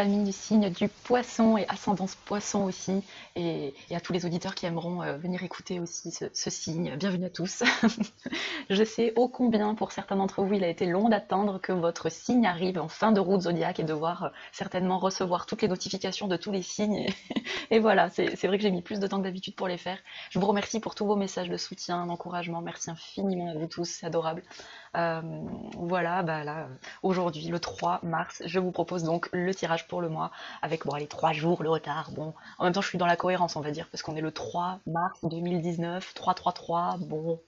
famille du signe du poisson et ascendance poisson aussi, et à tous les auditeurs qui aimeront venir écouter aussi ce signe. Bienvenue à tous. Je sais ô combien pour certains d'entre vous il a été long d'attendre que votre signe arrive en fin de route zodiaque et devoir certainement recevoir toutes les notifications de tous les signes. Et voilà, c'est vrai que j'ai mis plus de temps que d'habitude pour les faire. Je vous remercie pour tous vos messages de soutien, d'encouragement. Merci infiniment à vous tous, c'est adorable. Euh, voilà, bah là, aujourd'hui, le 3 mars, je vous propose donc le tirage pour le mois avec, bon, allez, 3 jours, le retard. Bon, en même temps, je suis dans la cohérence, on va dire, parce qu'on est le 3 mars 2019, 333. Bon,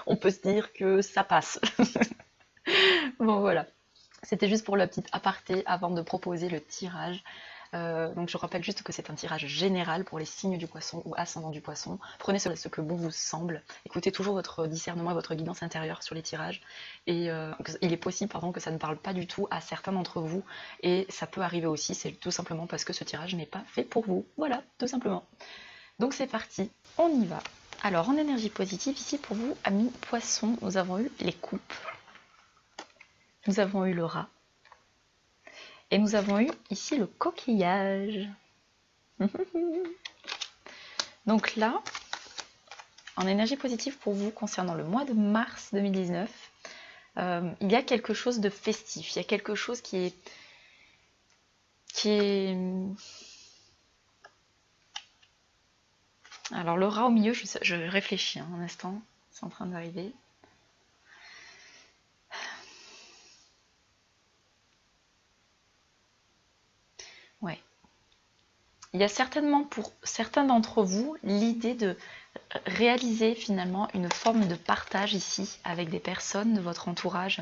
on peut se dire que ça passe. Bon, voilà. C'était juste pour le petit aparté avant de proposer le tirage. Donc je rappelle juste que c'est un tirage général pour les signes du poisson ou ascendant du poisson. Prenez ce que bon vous semble. Écoutez toujours votre discernement et votre guidance intérieure sur les tirages. Et il est possible que ça ne parle pas du tout à certains d'entre vous. Et ça peut arriver aussi, c'est tout simplement parce que ce tirage n'est pas fait pour vous. Voilà, tout simplement. Donc c'est parti, on y va. Alors en énergie positive, ici pour vous, amis poissons, nous avons eu les coupes. Nous avons eu le rat. Et nous avons eu ici le coquillage. Donc là, en énergie positive pour vous concernant le mois de mars 2019, il y a quelque chose de festif. Il y a quelque chose qui est... Alors le rat au milieu, je réfléchis un instant, c'est en train d'arriver. Ouais. Il y a certainement pour certains d'entre vous l'idée de réaliser finalement une forme de partage ici avec des personnes de votre entourage.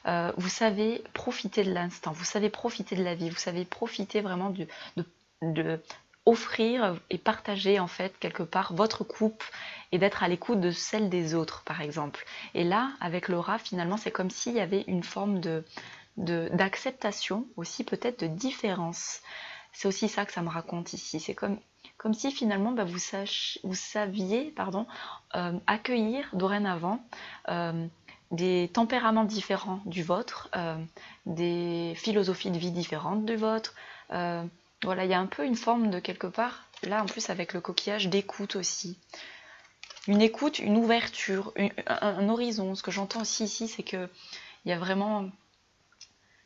Vous savez profiter de l'instant, vous savez profiter de la vie, vous savez profiter vraiment de offrir et partager en fait quelque part votre coupe et d'être à l'écoute de celle des autres par exemple. Et là avec le rat finalement c'est comme s'il y avait une forme d'acceptation aussi peut-être de différence. C'est aussi ça que ça me raconte ici. C'est comme si finalement bah, vous saviez accueillir dorénavant des tempéraments différents du vôtre, des philosophies de vie différentes du vôtre. Voilà, il y a un peu une forme de quelque part, là en plus avec le coquillage, d'écoute aussi. Une écoute, une ouverture, un horizon. Ce que j'entends aussi ici, c'est qu'il y a vraiment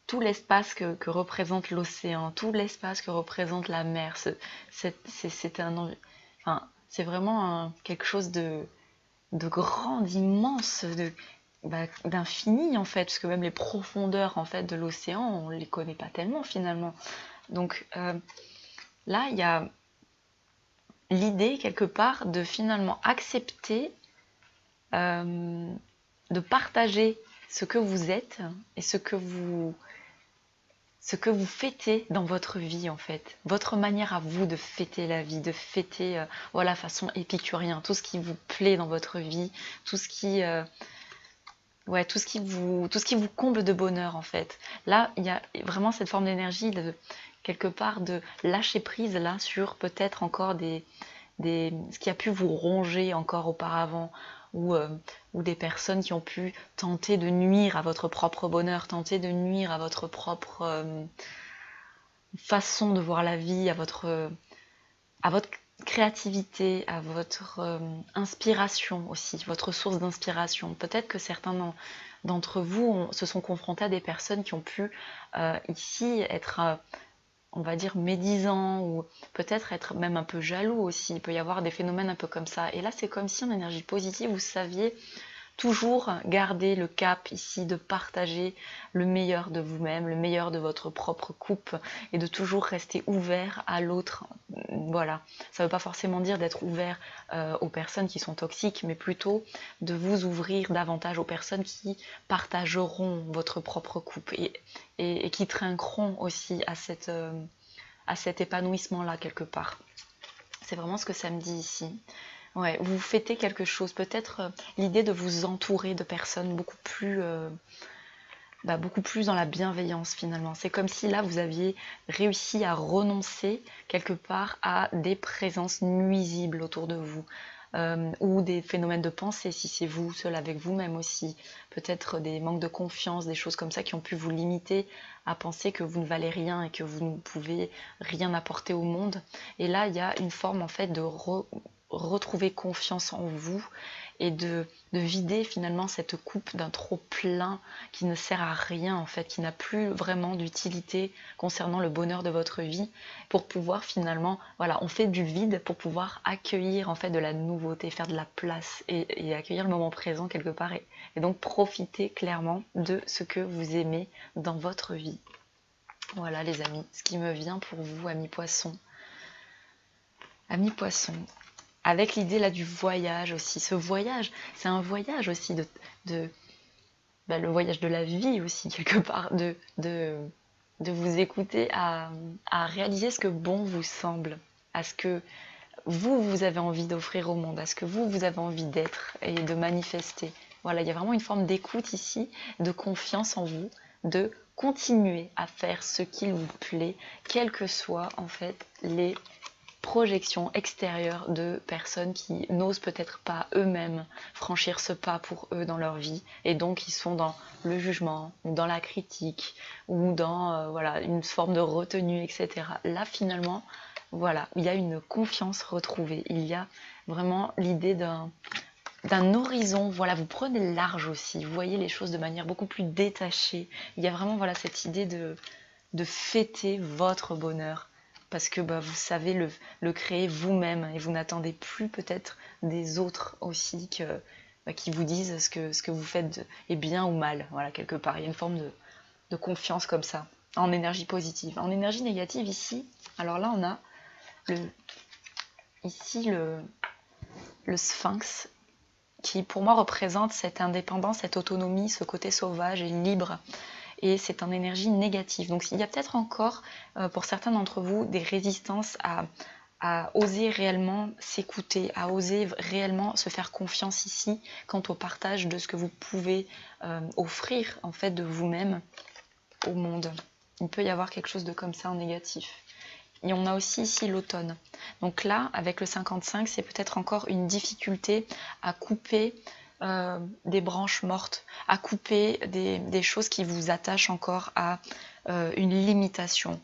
tout l'espace que représente l'océan, tout l'espace que représente la mer. C'est vraiment quelque chose de grand, d'immense, d'infini en fait, parce que même les profondeurs en fait de l'océan, on les connaît pas tellement finalement. Donc là, il y a l'idée quelque part de finalement accepter, de partager ce que vous êtes et ce que vous fêtez dans votre vie en fait, votre manière à vous de fêter la vie, de fêter voilà, façon épicurien, tout ce qui vous plaît dans votre vie, tout ce qui vous comble de bonheur en fait. Là, il y a vraiment cette forme d'énergie de quelque part de lâcher prise là sur peut-être encore ce qui a pu vous ronger encore auparavant, ou des personnes qui ont pu tenter de nuire à votre propre bonheur, tenter de nuire à votre propre façon de voir la vie, à votre créativité, à votre inspiration aussi, votre source d'inspiration. Peut-être que certains d'entre vous se sont confrontés à des personnes qui ont pu ici être on va dire médisant, ou peut-être être même un peu jaloux aussi. Il peut y avoir des phénomènes un peu comme ça. Et là, c'est comme si en énergie positive, vous saviez toujours garder le cap ici de partager le meilleur de vous-même, le meilleur de votre propre coupe, et de toujours rester ouvert à l'autre. Voilà, ça ne veut pas forcément dire d'être ouvert aux personnes qui sont toxiques, mais plutôt de vous ouvrir davantage aux personnes qui partageront votre propre coupe et qui trinqueront aussi à cet épanouissement-là quelque part. C'est vraiment ce que ça me dit ici. Ouais, vous fêtez quelque chose, peut-être l'idée de vous entourer de personnes beaucoup plus dans la bienveillance finalement. C'est comme si là vous aviez réussi à renoncer quelque part à des présences nuisibles autour de vous, ou des phénomènes de pensée, si c'est vous seul avec vous-même aussi, peut-être des manques de confiance, des choses comme ça qui ont pu vous limiter à penser que vous ne valez rien et que vous ne pouvez rien apporter au monde. Et là, il y a une forme en fait de retrouver confiance en vous et de vider finalement cette coupe d'un trop plein qui ne sert à rien en fait, qui n'a plus vraiment d'utilité concernant le bonheur de votre vie, pour pouvoir finalement, voilà, on fait du vide pour pouvoir accueillir en fait de la nouveauté, faire de la place et accueillir le moment présent quelque part et donc profiter clairement de ce que vous aimez dans votre vie. Voilà les amis, ce qui me vient pour vous, amis poissons. Amis poissons, avec l'idée là du voyage aussi. Ce voyage, c'est un voyage aussi le voyage de la vie aussi, quelque part, de vous écouter à réaliser ce que bon vous semble, à ce que vous avez envie d'offrir au monde, à ce que vous avez envie d'être et de manifester. Voilà, il y a vraiment une forme d'écoute ici, de confiance en vous, de continuer à faire ce qu'il vous plaît, quelles que soient en fait les projection extérieure de personnes qui n'osent peut-être pas eux-mêmes franchir ce pas pour eux dans leur vie et donc ils sont dans le jugement ou dans la critique ou dans voilà, une forme de retenue, etc. Là finalement, voilà, il y a une confiance retrouvée, il y a vraiment l'idée d'un horizon, voilà, vous prenez large aussi, vous voyez les choses de manière beaucoup plus détachée, il y a vraiment voilà, cette idée de fêter votre bonheur, parce que vous savez le créer vous-même et vous n'attendez plus peut-être des autres aussi qui vous disent ce que vous faites est bien ou mal. Voilà, quelque part, il y a une forme de confiance comme ça, en énergie positive. En énergie négative ici, alors là on a ici le sphinx qui pour moi représente cette indépendance, cette autonomie, ce côté sauvage et libre. Et c'est en énergie négative. Donc il y a peut-être encore, pour certains d'entre vous, des résistances à oser réellement s'écouter, à oser réellement se faire confiance ici quant au partage de ce que vous pouvez offrir en fait de vous-même au monde. Il peut y avoir quelque chose de comme ça en négatif. Et on a aussi ici l'automne. Donc là, avec le 55, c'est peut-être encore une difficulté à couper des branches mortes, à couper des choses qui vous attachent encore à une limitation,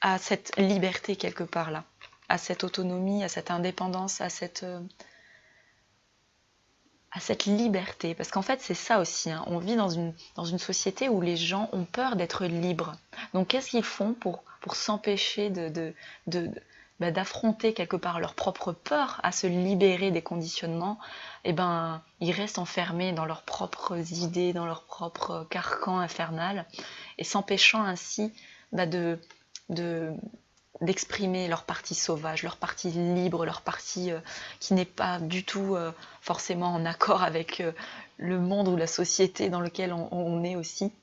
à cette liberté quelque part là, à cette autonomie, à cette indépendance, à cette liberté. Parce qu'en fait, c'est ça aussi, hein. On vit dans une société où les gens ont peur d'être libres. Donc qu'est-ce qu'ils font pour s'empêcher d'affronter quelque part leur propre peur à se libérer des conditionnements? Ils restent enfermés dans leurs propres idées, dans leur propre carcan infernal, et s'empêchant ainsi d'exprimer leur partie sauvage, leur partie libre, leur partie qui n'est pas du tout forcément en accord avec le monde ou la société dans lequel on est aussi.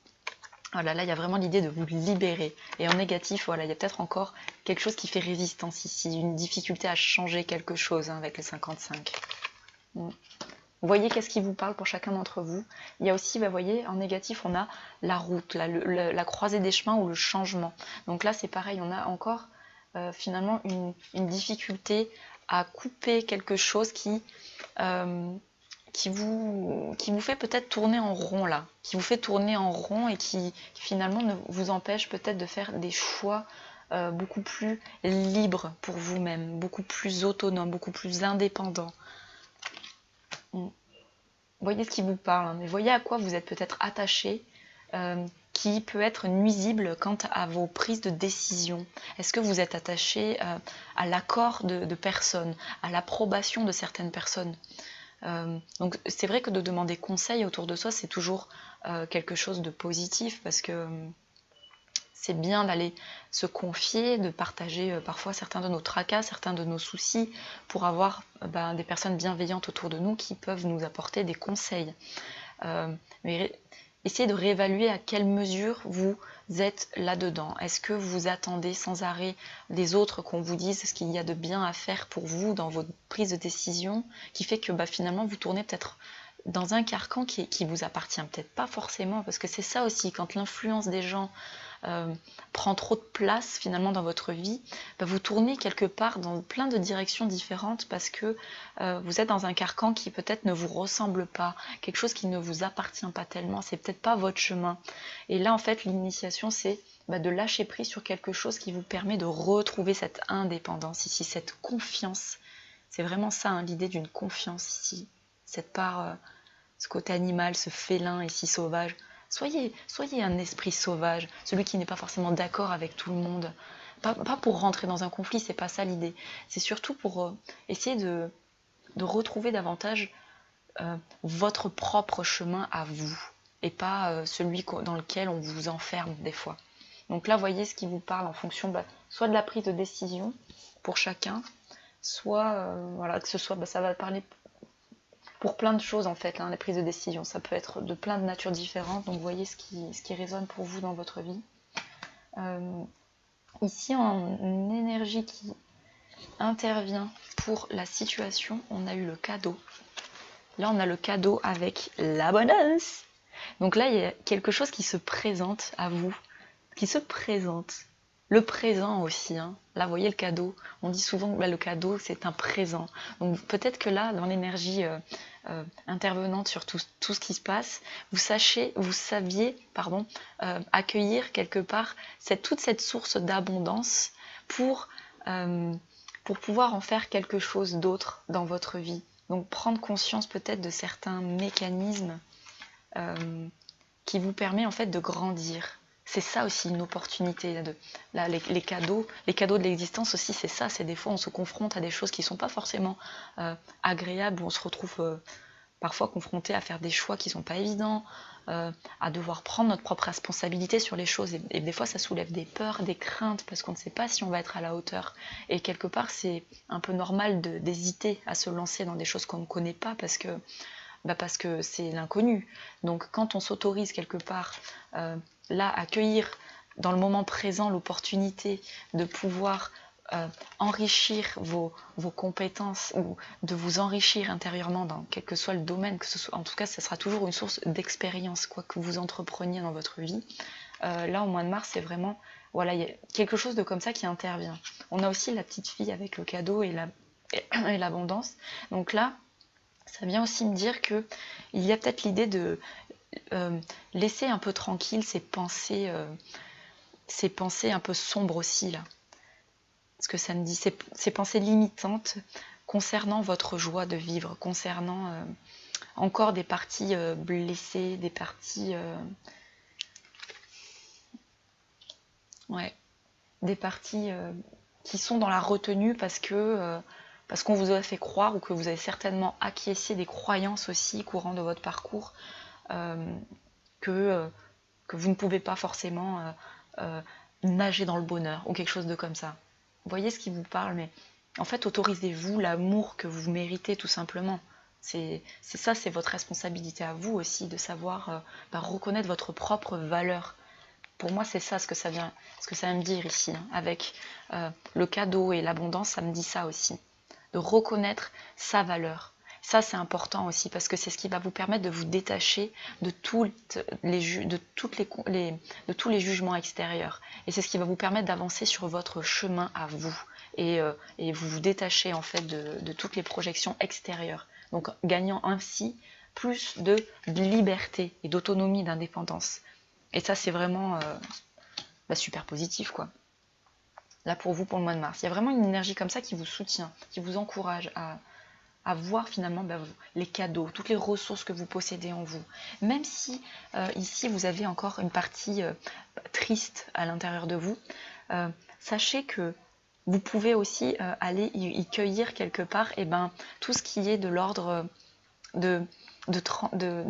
Voilà, là, il y a vraiment l'idée de vous libérer. Et en négatif, voilà, il y a peut-être encore quelque chose qui fait résistance ici, une difficulté à changer quelque chose avec le 55. Vous voyez qu'est-ce qui vous parle pour chacun d'entre vous. Il y a aussi, vous voyez, en négatif, on a la route, la croisée des chemins ou le changement. Donc là, c'est pareil, on a encore finalement une difficulté à couper quelque chose qui vous fait peut-être tourner en rond là, qui vous fait tourner en rond et qui finalement ne vous empêche peut-être de faire des choix beaucoup plus libres pour vous-même, beaucoup plus autonomes, beaucoup plus indépendants. Voyez ce qui vous parle, hein, mais voyez à quoi vous êtes peut-être attaché, qui peut être nuisible quant à vos prises de décision. Est-ce que vous êtes attaché à l'accord de personnes, à l'approbation de certaines personnes? Donc c'est vrai que de demander conseil autour de soi, c'est toujours quelque chose de positif, parce que c'est bien d'aller se confier, de partager parfois certains de nos tracas, certains de nos soucis, pour avoir des personnes bienveillantes autour de nous qui peuvent nous apporter des conseils. Mais essayez de réévaluer à quelle mesure vous êtes là-dedans. Est-ce que vous attendez sans arrêt des autres qu'on vous dise ce qu'il y a de bien à faire pour vous dans votre prise de décision, qui fait que finalement vous tournez peut-être dans un carcan qui vous appartient peut-être pas forcément, parce que c'est ça aussi, quand l'influence des gens prend trop de place finalement dans votre vie, vous tournez quelque part dans plein de directions différentes parce que vous êtes dans un carcan qui peut-être ne vous ressemble pas, quelque chose qui ne vous appartient pas tellement, c'est peut-être pas votre chemin. Et là en fait l'initiation c'est de lâcher prise sur quelque chose qui vous permet de retrouver cette indépendance ici, cette confiance. C'est vraiment ça, hein, l'idée d'une confiance ici. Cette part, ce côté animal, ce félin ici sauvage. Soyez un esprit sauvage, celui qui n'est pas forcément d'accord avec tout le monde. Pas pour rentrer dans un conflit, c'est pas ça l'idée. C'est surtout pour essayer de retrouver davantage votre propre chemin à vous, et pas celui dans lequel on vous enferme des fois. Donc là, voyez ce qui vous parle en fonction soit de la prise de décision pour chacun, soit voilà, que ce soit, ça va parler pour plein de choses en fait, hein, les prises de décision. Ça peut être de plein de natures différentes, donc voyez ce qui résonne pour vous dans votre vie. Ici, en énergie qui intervient pour la situation, on a eu le cadeau. Là, on a le cadeau avec l'abondance. Donc là, il y a quelque chose qui se présente à vous, qui se présente. Le présent aussi, hein. Là, vous voyez le cadeau. On dit souvent que le cadeau, c'est un présent. Donc peut-être que là, dans l'énergie intervenante sur tout ce qui se passe, vous saviez accueillir quelque part toute cette source d'abondance pour pouvoir en faire quelque chose d'autre dans votre vie. Donc prendre conscience peut-être de certains mécanismes qui vous permet en fait de grandir. C'est ça aussi une opportunité. Les cadeaux de l'existence aussi, c'est ça. C'est des fois on se confronte à des choses qui ne sont pas forcément agréables, où on se retrouve parfois confronté à faire des choix qui ne sont pas évidents, à devoir prendre notre propre responsabilité sur les choses. Et des fois ça soulève des peurs, des craintes, parce qu'on ne sait pas si on va être à la hauteur. Et quelque part c'est un peu normal d'hésiter à se lancer dans des choses qu'on ne connaît pas, parce que c'est l'inconnu. Donc quand on s'autorise quelque part là, accueillir dans le moment présent l'opportunité de pouvoir enrichir vos compétences, ou de vous enrichir intérieurement dans quel que soit le domaine, en tout cas ça sera toujours une source d'expérience, quoi que vous entrepreniez dans votre vie. Là au mois de mars, c'est vraiment, voilà, il y a quelque chose de comme ça qui intervient. On a aussi la petite fille avec le cadeau et l'abondance. Donc là, ça vient aussi me dire qu'il y a peut-être l'idée de laisser un peu tranquille ces pensées un peu sombres aussi, là. Ce que ça me dit, ces pensées limitantes concernant votre joie de vivre, concernant encore des parties blessées, des parties... des parties qui sont dans la retenue parce qu'on vous a fait croire, ou que vous avez certainement acquiescé des croyances aussi courant de votre parcours, que vous ne pouvez pas forcément nager dans le bonheur, ou quelque chose de comme ça. Vous voyez ce qui vous parle, mais en fait, autorisez-vous l'amour que vous méritez, tout simplement. C'est ça, c'est votre responsabilité à vous aussi, de savoir reconnaître votre propre valeur. Pour moi, c'est ça ce que ça vient me dire ici, hein. Avec le cadeau et l'abondance, ça me dit ça aussi. De reconnaître sa valeur. Ça, c'est important aussi, parce que c'est ce qui va vous permettre de vous détacher de tous les jugements extérieurs. Et c'est ce qui va vous permettre d'avancer sur votre chemin à vous. Et vous vous détachez en fait de toutes les projections extérieures. Donc gagnant ainsi plus de liberté et d'autonomie, d'indépendance. Et ça, c'est vraiment super positif, quoi. Là, pour vous, pour le mois de mars. Il y a vraiment une énergie comme ça qui vous soutient, qui vous encourage à voir finalement les cadeaux, toutes les ressources que vous possédez en vous. Même si ici vous avez encore une partie triste à l'intérieur de vous, sachez que vous pouvez aussi aller y cueillir quelque part tout ce qui est de l'ordre de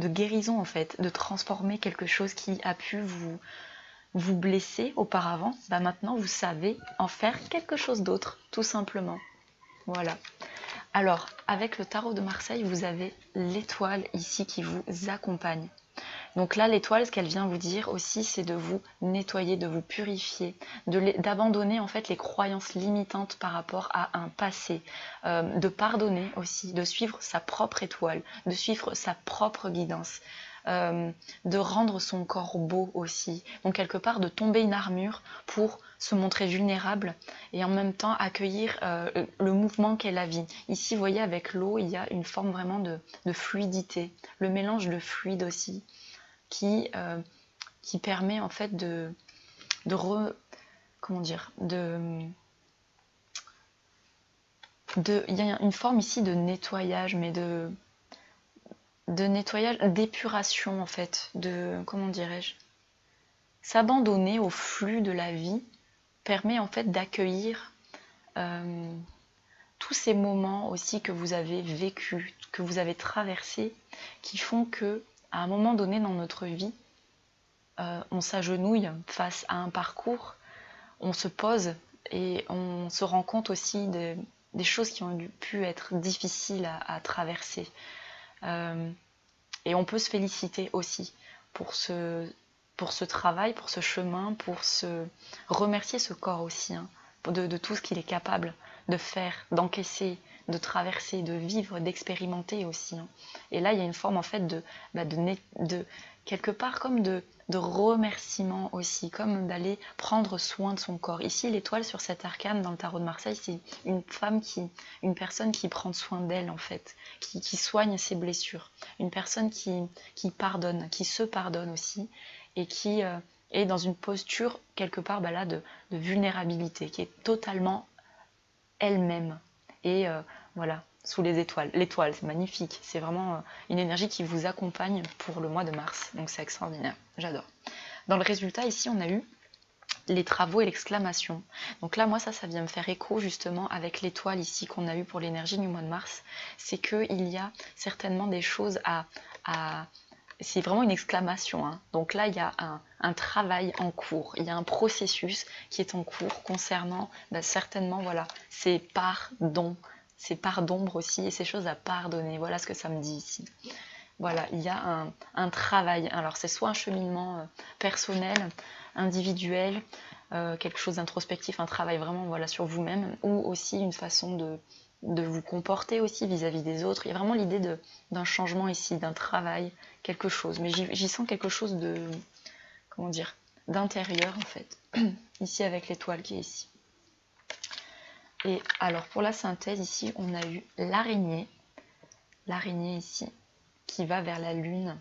guérison en fait, de transformer quelque chose qui a pu vous blesser auparavant. Maintenant vous savez en faire quelque chose d'autre, tout simplement. Voilà. Alors, avec le tarot de Marseille, vous avez l'étoile ici qui vous accompagne. Donc là, l'étoile, ce qu'elle vient vous dire aussi, c'est de vous nettoyer, de vous purifier, d'abandonner en fait les croyances limitantes par rapport à un passé, de pardonner aussi, de suivre sa propre étoile, de suivre sa propre guidance. de rendre son corps beau aussi. Donc quelque part de tomber une armure pour se montrer vulnérable et en même temps accueillir le mouvement qu'est la vie. Ici, vous voyez, avec l'eau, il y a une forme vraiment de fluidité, le mélange de fluide aussi, qui permet en fait comment dire, il y a une forme ici de nettoyage, mais de nettoyage, d'épuration en fait, comment dirais-je, s'abandonner au flux de la vie permet en fait d'accueillir tous ces moments aussi que vous avez vécus, que vous avez traversés, qui font que à un moment donné dans notre vie, on s'agenouille face à un parcours, on se pose et on se rend compte aussi des choses qui ont pu être difficiles à traverser. Et on peut se féliciter aussi pour ce travail, pour ce chemin, pour se remercier ce corps aussi, hein, de tout ce qu'il est capable de faire, d'encaisser, de traverser, de vivre, d'expérimenter aussi, hein. Et là, il y a une forme en fait de quelque part comme de remerciement aussi, comme d'aller prendre soin de son corps. Ici, l'étoile sur cet arcane dans le tarot de Marseille, c'est une personne qui prend soin d'elle en fait, qui soigne ses blessures, une personne qui pardonne, qui se pardonne aussi, et qui est dans une posture quelque part là, de vulnérabilité, qui est totalement elle-même. Et voilà, sous les étoiles. L'étoile, c'est magnifique. C'est vraiment une énergie qui vous accompagne pour le mois de mars. Donc c'est extraordinaire. J'adore. Dans le résultat, ici, on a eu les travaux et l'exclamation. Donc là, moi, ça vient me faire écho justement avec l'étoile ici qu'on a eu pour l'énergie du mois de mars. C'est qu'il y a certainement des choses c'est vraiment une exclamation, hein. Donc là, il y a un travail en cours, il y a un processus qui est en cours concernant certainement voilà, ces parts d'ombre aussi, et ces choses à pardonner. Voilà ce que ça me dit ici. Voilà, il y a un travail. Alors c'est soit un cheminement personnel, individuel, quelque chose d'introspectif, un travail vraiment voilà, sur vous-même, ou aussi une façon de vous comporter aussi vis-à-vis des autres. Il y a vraiment l'idée d'un changement ici, d'un travail, quelque chose. Mais j'y sens quelque chose comment dire, d'intérieur en fait. Ici avec l'étoile qui est ici. Et alors pour la synthèse ici, on a eu l'araignée. L'araignée ici, qui va vers la lune.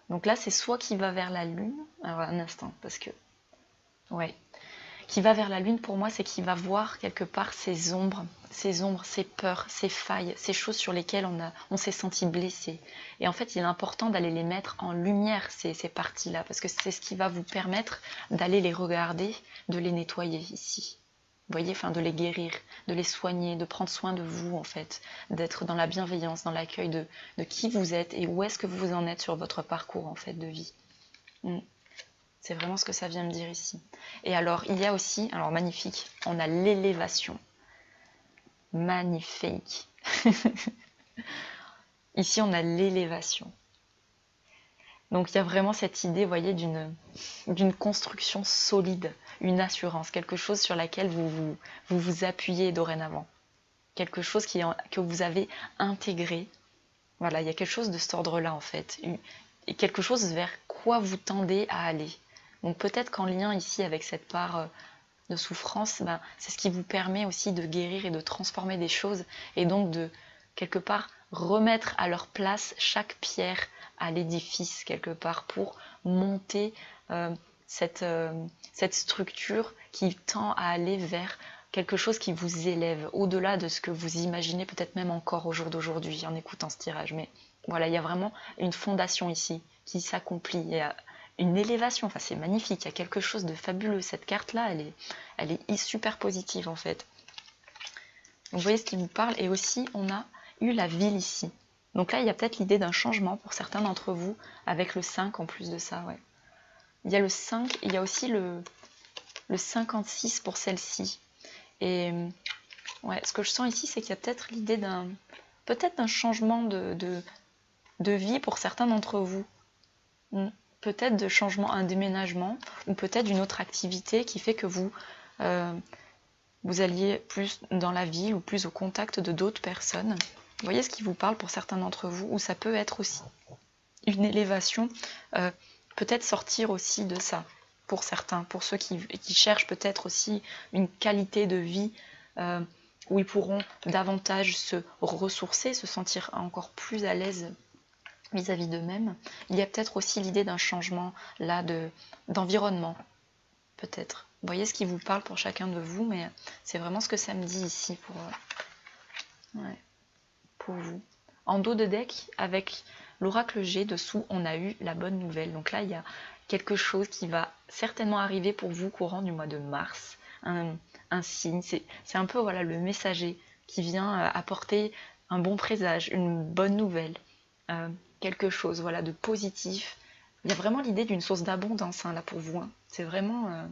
Donc là, c'est soit qui va vers la lune. Alors un instant, parce que... Ouais. Qui va vers la lune, pour moi, c'est qui va voir quelque part ses ombres, ses peurs, ses failles, ces choses sur lesquelles on s'est senti blessé. Et en fait, il est important d'aller les mettre en lumière, ces parties-là, parce que c'est ce qui va vous permettre d'aller les regarder, de les nettoyer ici. Vous voyez, enfin, de les guérir, de les soigner, de prendre soin de vous, en fait, d'être dans la bienveillance, dans l'accueil de qui vous êtes et où est-ce que vous en êtes sur votre parcours, en fait, de vie. C'est vraiment ce que ça vient me dire ici. Et alors, il y a aussi, alors magnifique, on a l'élévation. Magnifique. Ici, on a l'élévation. Donc, il y a vraiment cette idée, vous voyez, d'une construction solide, une assurance, quelque chose sur laquelle vous appuyez dorénavant. Quelque chose que vous avez intégré. Voilà, il y a quelque chose de cet ordre-là, en fait. Et quelque chose vers quoi vous tendez à aller. Donc peut-être qu'en lien ici avec cette part de souffrance, c'est ce qui vous permet aussi de guérir et de transformer des choses, et donc de, quelque part, remettre à leur place chaque pierre à l'édifice, quelque part, pour monter cette structure qui tend à aller vers quelque chose qui vous élève, au-delà de ce que vous imaginez peut-être même encore au jour d'aujourd'hui, en écoutant ce tirage. Mais voilà, il y a vraiment une fondation ici qui s'accomplit. Il y a une élévation, enfin c'est magnifique, il y a quelque chose de fabuleux. Cette carte-là, elle est super positive en fait. Donc vous voyez ce qui vous parle. Et aussi, on a eu la ville ici. Donc là, il y a peut-être l'idée d'un changement pour certains d'entre vous, avec le 5 en plus de ça, ouais. Il y a le 5, il y a aussi le 56 pour celle-ci. Et ouais, ce que je sens ici, c'est qu'il y a peut-être l'idée d'un changement de vie pour certains d'entre vous. Peut-être de changement, un déménagement, ou peut-être d'une autre activité qui fait que vous alliez plus dans la ville ou plus au contact de d'autres personnes. Vous voyez ce qui vous parle pour certains d'entre vous, ou ça peut être aussi une élévation, peut-être sortir aussi de ça, pour certains, pour ceux qui cherchent peut-être aussi une qualité de vie où ils pourront davantage se ressourcer, se sentir encore plus à l'aise vis-à-vis d'eux-mêmes. Il y a peut-être aussi l'idée d'un changement là d'environnement, peut-être. Vous voyez ce qui vous parle pour chacun de vous, mais c'est vraiment ce que ça me dit ici pour vous. En dos de deck, avec l'oracle G dessous, on a eu la bonne nouvelle. Donc là, il y a quelque chose qui va certainement arriver pour vous courant du mois de mars. Un signe, c'est un peu voilà, le messager qui vient apporter un bon présage, une bonne nouvelle, quelque chose voilà, de positif. Il y a vraiment l'idée d'une source d'abondance là pour vous. C'est vraiment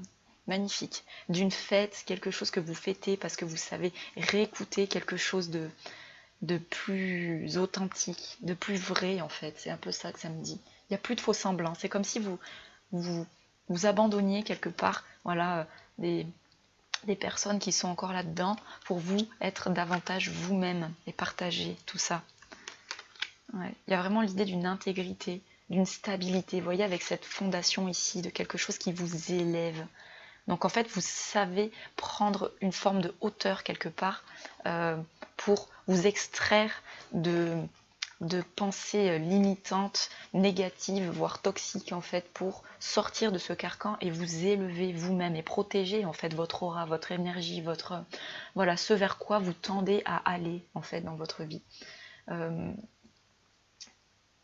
magnifique. D'une fête, quelque chose que vous fêtez parce que vous savez réécouter quelque chose de plus authentique, de plus vrai en fait. C'est un peu ça que ça me dit. Il n'y a plus de faux semblants. C'est comme si vous abandonniez quelque part voilà, des personnes qui sont encore là-dedans pour vous être davantage vous-même et partager tout ça. Ouais. Il y a vraiment l'idée d'une intégrité, d'une stabilité. Vous voyez, avec cette fondation ici, de quelque chose qui vous élève. Donc en fait, vous savez prendre une forme de hauteur quelque part pour vous extraire de pensées limitantes, négatives, voire toxiques en fait, pour sortir de ce carcan et vous élever vous-même et protéger en fait votre aura, votre énergie, votre voilà, ce vers quoi vous tendez à aller en fait dans votre vie.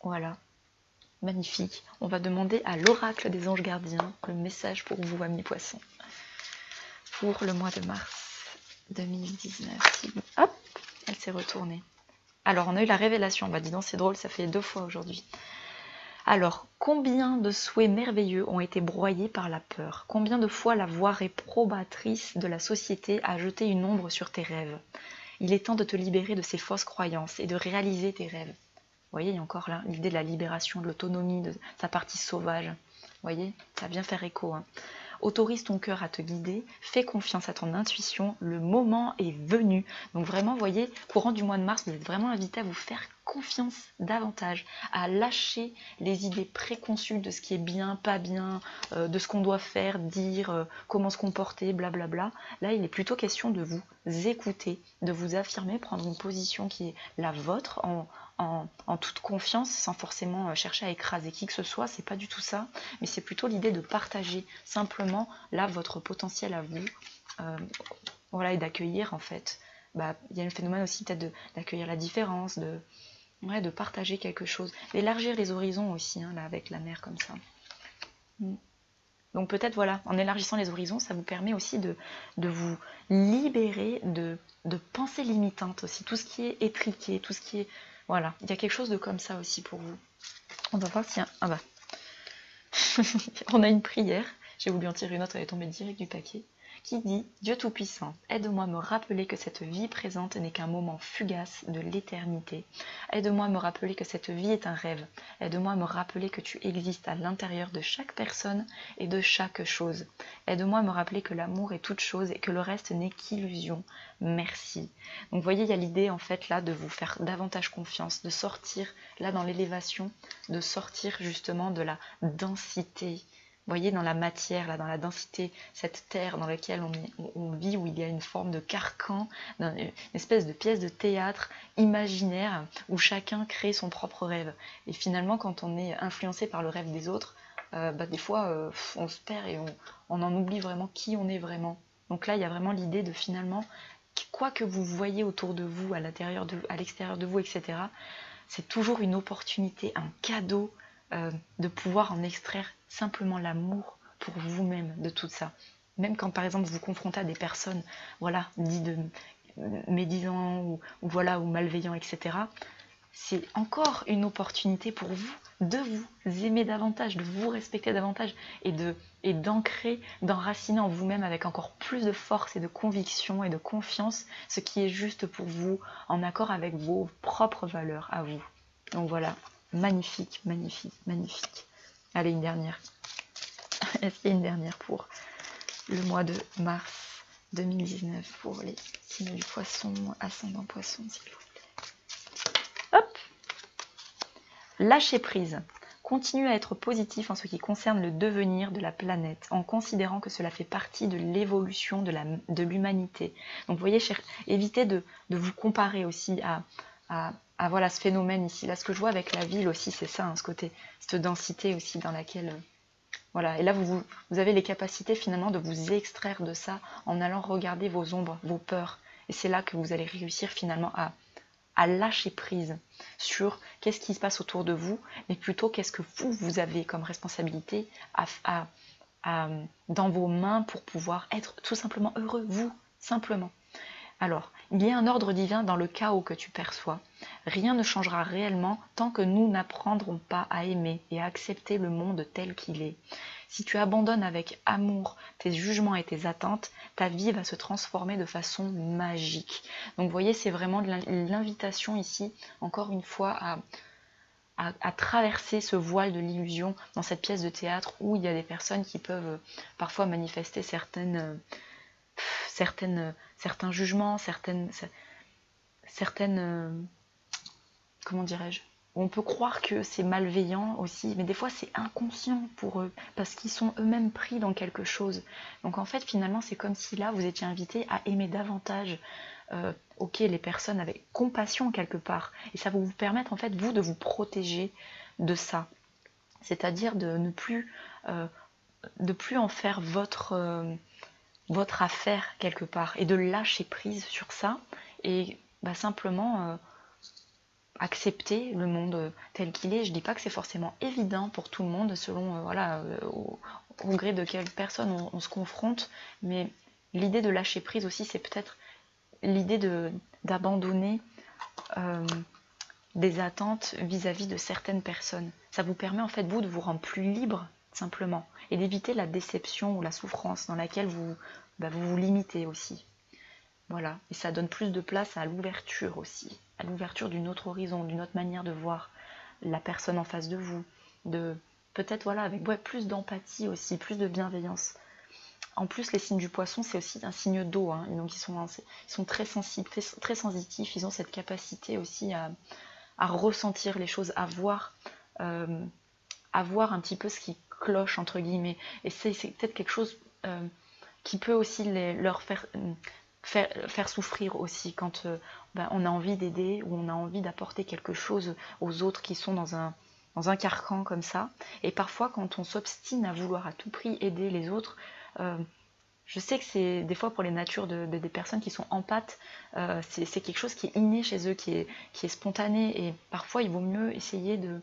Voilà. Magnifique. On va demander à l'oracle des anges gardiens le message pour vous, amis poissons, pour le mois de mars 2019. Hop, elle s'est retournée. Alors, on a eu la révélation. Bah, dis donc, c'est drôle, ça fait 2 fois aujourd'hui. Alors, combien de souhaits merveilleux ont été broyés par la peur? Combien de fois la voix réprobatrice de la société a jeté une ombre sur tes rêves? Il est temps de te libérer de ces fausses croyances et de réaliser tes rêves. Vous voyez, il y a encore là l'idée de la libération, de l'autonomie, de sa partie sauvage. Vous voyez, ça vient faire écho. Autorise ton cœur à te guider, fais confiance à ton intuition, le moment est venu. Donc vraiment, vous voyez, courant du mois de mars, vous êtes vraiment invité à vous faire confiance davantage, à lâcher les idées préconçues de ce qui est bien, pas bien, de ce qu'on doit faire, dire, comment se comporter, blablabla. Là, il est plutôt question de vous écouter, de vous affirmer, prendre une position qui est la vôtre en toute confiance, sans forcément chercher à écraser qui que ce soit, c'est pas du tout ça, mais c'est plutôt l'idée de partager simplement là votre potentiel à vous, voilà, et d'accueillir en fait. Bah, il y a le phénomène aussi peut-être d'accueillir la différence, de partager quelque chose, d'élargir les horizons aussi, là avec la mer comme ça. Donc peut-être voilà, en élargissant les horizons, ça vous permet aussi de vous libérer de pensées limitantes aussi, tout ce qui est étriqué, tout ce qui est... Voilà, il y a quelque chose de comme ça aussi pour vous. On va voir si... Ah bah, on a une prière, j'ai voulu en tirer une autre, elle est tombée direct du paquet, qui dit « Dieu Tout-Puissant, aide-moi à me rappeler que cette vie présente n'est qu'un moment fugace de l'éternité. Aide-moi à me rappeler que cette vie est un rêve. Aide-moi à me rappeler que tu existes à l'intérieur de chaque personne et de chaque chose. Aide-moi à me rappeler que l'amour est toute chose et que le reste n'est qu'illusion. Merci. » Donc vous voyez, il y a l'idée en fait là de vous faire davantage confiance, de sortir là dans l'élévation, de sortir justement de la densité. Vous voyez, dans la matière, là, dans la densité, cette terre dans laquelle on vit, où il y a une forme de carcan, une espèce de pièce de théâtre imaginaire, où chacun crée son propre rêve. Et finalement, quand on est influencé par le rêve des autres, des fois, on se perd et on en oublie vraiment qui on est vraiment. Donc là, il y a vraiment l'idée de finalement, quoi que vous voyez autour de vous, à l'extérieur de vous, etc., c'est toujours une opportunité, un cadeau, de pouvoir en extraire simplement l'amour pour vous-même de tout ça. Même quand par exemple vous vous confrontez à des personnes voilà, dites de médisants ou malveillants, etc., c'est encore une opportunité pour vous de vous aimer davantage, de vous respecter davantage et d'ancrer, d'enraciner en vous-même avec encore plus de force et de conviction et de confiance ce qui est juste pour vous, en accord avec vos propres valeurs à vous. Donc voilà, magnifique, magnifique, magnifique. Allez, une dernière. Est-ce qu'il y a une dernière pour le mois de mars 2019 pour les signes du poisson, ascendant poisson, s'il vous plaît. Hop! Lâcher prise. Continue à être positif en ce qui concerne le devenir de la planète, en considérant que cela fait partie de l'évolution de l'humanité. Donc vous voyez, évitez de vous comparer aussi à voilà, ce phénomène ici. Là, ce que je vois avec la ville aussi, c'est ça, hein, ce côté, cette densité aussi dans laquelle... voilà, et là, vous avez les capacités finalement de vous extraire de ça en allant regarder vos ombres, vos peurs. Et c'est là que vous allez réussir finalement à lâcher prise sur qu'est-ce qui se passe autour de vous, mais plutôt qu'est-ce que vous avez comme responsabilité dans vos mains pour pouvoir être tout simplement heureux, vous, simplement. Alors, il y a un ordre divin dans le chaos que tu perçois. Rien ne changera réellement tant que nous n'apprendrons pas à aimer et à accepter le monde tel qu'il est. Si tu abandonnes avec amour tes jugements et tes attentes, ta vie va se transformer de façon magique. Donc vous voyez, c'est vraiment l'invitation ici, encore une fois, à traverser ce voile de l'illusion dans cette pièce de théâtre où il y a des personnes qui peuvent parfois manifester certains jugements, certaines comment dirais-je, on peut croire que c'est malveillant aussi, mais des fois c'est inconscient pour eux, parce qu'ils sont eux-mêmes pris dans quelque chose. Donc en fait, finalement, c'est comme si là, vous étiez invité à aimer davantage ok, les personnes avec compassion quelque part. Et ça va vous permettre, en fait, vous, de vous protéger de ça. C'est-à-dire de ne plus en faire votre affaire quelque part, et de lâcher prise sur ça, et simplement... accepter le monde tel qu'il est. Je dis pas que c'est forcément évident pour tout le monde, selon au gré de quelle personne on se confronte, mais l'idée de lâcher prise aussi, c'est peut-être l'idée d'abandonner des attentes vis-à-vis de certaines personnes. Ça vous permet en fait, vous, de vous rendre plus libre, simplement, et d'éviter la déception ou la souffrance dans laquelle vous vous limitez aussi. Voilà, et ça donne plus de place à l'ouverture aussi, à l'ouverture d'une autre horizon, d'une autre manière de voir la personne en face de vous, de peut-être avec plus d'empathie aussi, plus de bienveillance. En plus, les signes du poisson, c'est aussi un signe d'eau, hein, donc ils sont très sensibles, très sensitifs, ils ont cette capacité aussi à ressentir les choses, à voir un petit peu ce qui cloche, entre guillemets, et c'est peut-être quelque chose qui peut aussi leur faire souffrir aussi quand on a envie d'aider ou on a envie d'apporter quelque chose aux autres qui sont dans un carcan comme ça. Et parfois, quand on s'obstine à vouloir à tout prix aider les autres, je sais que c'est des fois pour les natures des personnes qui sont empathes, c'est quelque chose qui est inné chez eux, qui est spontané, et parfois il vaut mieux essayer de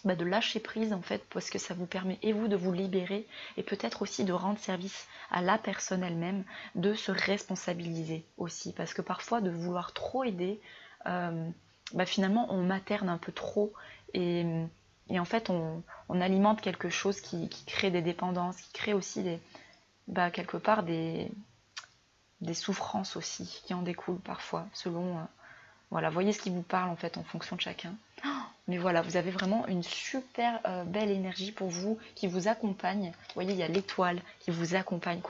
lâcher prise, en fait, parce que ça vous permet, et vous, de vous libérer, et peut-être aussi de rendre service à la personne elle-même, de se responsabiliser aussi, parce que parfois de vouloir trop aider, finalement on materne un peu trop, et en fait on alimente quelque chose qui crée des dépendances, qui crée aussi quelque part des souffrances aussi qui en découlent parfois, selon voyez ce qui vous parle en fait en fonction de chacun. Mais voilà, vous avez vraiment une super belle énergie pour vous, qui vous accompagne. Vous voyez, il y a l'étoile qui vous accompagne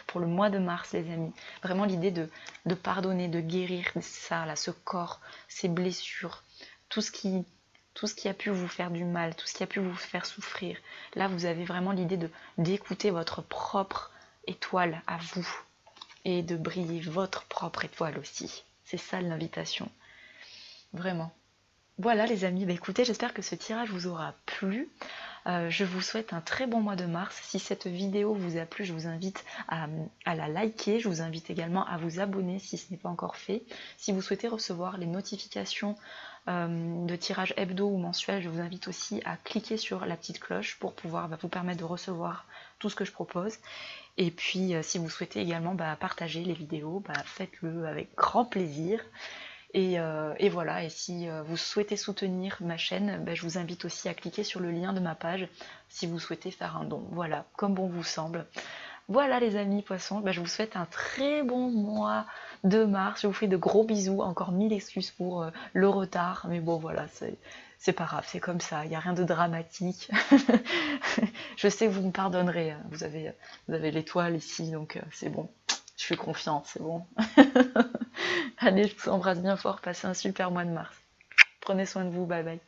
pour le mois de mars, les amis. Vraiment l'idée de pardonner, de guérir ça, là, ce corps, ces blessures, tout ce qui a pu vous faire du mal, tout ce qui a pu vous faire souffrir. Là, vous avez vraiment l'idée d'écouter votre propre étoile à vous, et de briller votre propre étoile aussi. C'est ça l'invitation. Vraiment. Voilà les amis, écoutez, j'espère que ce tirage vous aura plu. Je vous souhaite un très bon mois de mars. Si cette vidéo vous a plu, je vous invite à la liker. Je vous invite également à vous abonner si ce n'est pas encore fait. Si vous souhaitez recevoir les notifications de tirage hebdo ou mensuel, je vous invite aussi à cliquer sur la petite cloche pour pouvoir vous permettre de recevoir tout ce que je propose. Et puis si vous souhaitez également partager les vidéos, faites-le avec grand plaisir. Et voilà, et si vous souhaitez soutenir ma chaîne, je vous invite aussi à cliquer sur le lien de ma page si vous souhaitez faire un don. Voilà, comme bon vous semble. Voilà les amis poissons, je vous souhaite un très bon mois de mars. Je vous fais de gros bisous, encore 1000 excuses pour le retard, mais bon voilà, c'est pas grave, c'est comme ça, il n'y a rien de dramatique. Je sais que vous me pardonnerez, hein. Vous avez l'étoile ici, donc c'est bon. Je suis confiante, c'est bon. Allez, je vous embrasse bien fort, passez un super mois de mars. Prenez soin de vous, bye bye.